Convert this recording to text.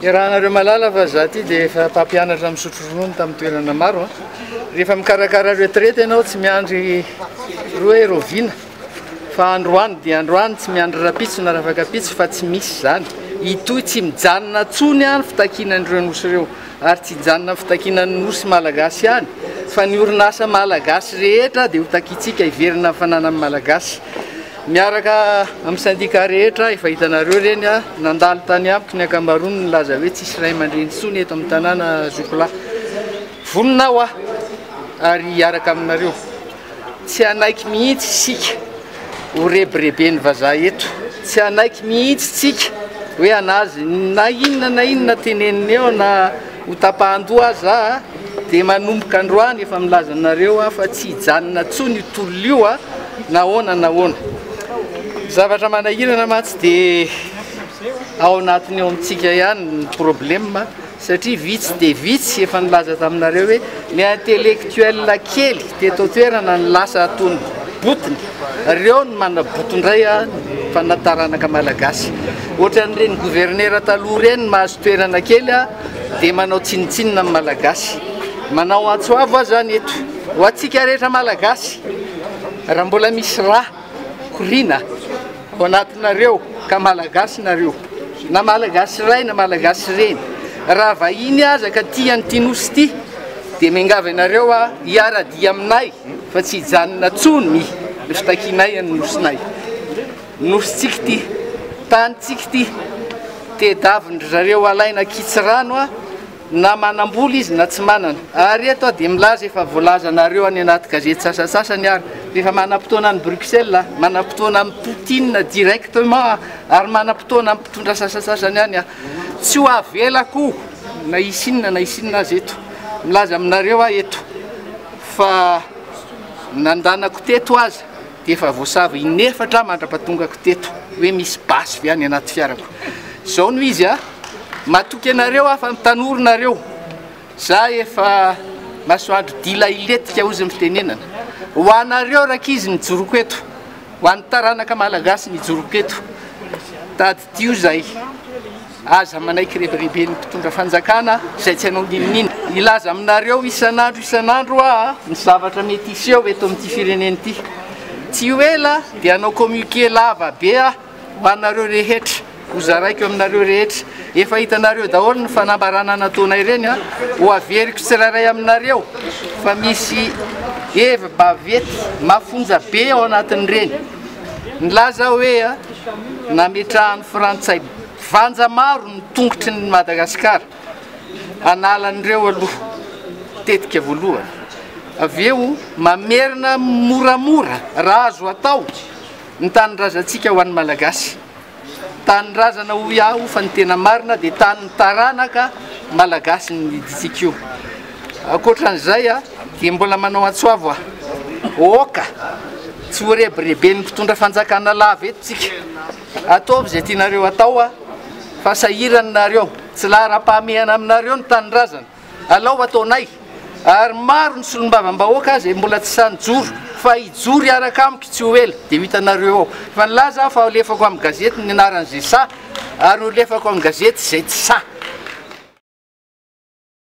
Irahanareo malala fa za ty dia efa mpampianatra misotro ronono tamin'ny toerana maro. Rehefa mikarakara retraite ianao tsy miandry hoe roviana fa androany dia androany tsy miandry rapitso na rafaka pitso fa tsy misy zany. Itoy tsy mijanona tsony any fitakinan'ireo nosy ireo ary tsy hijanona fitakinan'ny nosy malagasy any fa ny orinasa malagasy rehetra dia ho takitsika hiverina amin'ny fananan'ny malagasy. Miaraka amin'ny syndika rehetra efa hitanareo reny a nandalo tany amiko ny ankamaroany nilaza hoe tsisy ray aman-dreny tsony eto amin'ny tanàna Zokola. Vonona ho ary hiaraka aminareo. Tsy anaiky mihitsy sika ho rebireben'ny vazaha eto. Tsy anaiky mihitsy tsika hoe anazy na inona teneniny eo na ho tapahan-doha aza dia manomboka androany efa milaza anareo fa tsy hijanona tsony io tolona io nahoana nahoana. Zavatra manahirana matsy dia ao anatiny eo amintsika ihany ny problème satria vitsy dia vitsy efa nilaza taminareo hoe ny intellectuel kely teto toerana ny lasa atony botony. Reo ny manabotondray fanattaranaka malagasy. Ohatran'ireny gouverneur taloha reny mahazo toerana kely dia manao tsinitsinina amin'ny malagasy. Manao antsoavo zany eto. Ho antsika rehetra malagasy raha mbola misy raha korina ao anatinareo ka malagasy nareo na malagasy ray na malagasy reny. Raha vahiny aza ka tian'ity nosy ity dia miangavy ianareo hiaradia aminay fa tsy hijanona tsony ny fitakinay ny nosinay. Nositsika ity, tanitsika ity, tedavindry zareo alaina kitsy rano na manam-bola izy na tsy manana. Ary eto dia milaza efa voalazanareo any anaty gazety sasasasany ary rehefa manam-potoana any Bruxelles, manam-potoana amin'ny Poutine directement ary manam-potoana amin'ny mpitondra sasasasany any tsy ho avelako na isinona azy eto. Milaza aminareo eto fa nandanako teto aza dia efa voasavy inefatra mandra-patongako teto hoe misy basy ve any anaty fiarako. Zao no izy matoky anareo fa mitanoronareo. Za efa masoandro dila iletika ozy mitenenana. Ho anareo rakizy nijoroko eto, ho an'ny taranaka malagasy nijoroko eto. Tady tio zay aza manaiky rebireben'ny mpitondra fanjakana izay tsy hanao ninonina. Ilaza aminareo isanandro ny zavatra mety iseho eto amin'ity firenena ity. Tsy ho ela dia hanao communiqué lava be ho anareo rehetra. Hozaraiko aminareo rehetra. Efa hitanareo daholo ny fanambarana nataonay ireny ho averiko tsirairay aminareo fa misy bavety mafonja be ao anatin'ireny. Nilaza hoe nametrahan'ny Frantsay vanja maro ny tongotry ny Madagasikara analan'ireo aloha tetika voalohany. Avy eo mamerina moramora raha azo atao ny tanindrazantsika ho an'ny malagasy. Tanindrazana ho iaho fa ny tena marina dia tany taranaka malagasy ny iditsika io. Ankoatran'izay dia mbola manao antsoavo oka tsy ho rebireben'ny mpitondra fanjakana lava eto tsika. Ataovy izay tianareo atao fa sahiranareo tsy lahara-pahamehana aminareo ny tanindrazana. Alao ataonay ary maro ny solombavam-bahoaka izay mbola tsy sanjoro fa hijoro hiaraka amiko tsy ho ela dia hitanareo ao. Fa nilaza fa lefako amin'ny gazety ny anaran'izay sa ary ho lefako amin'ny gazety izay tsy sa.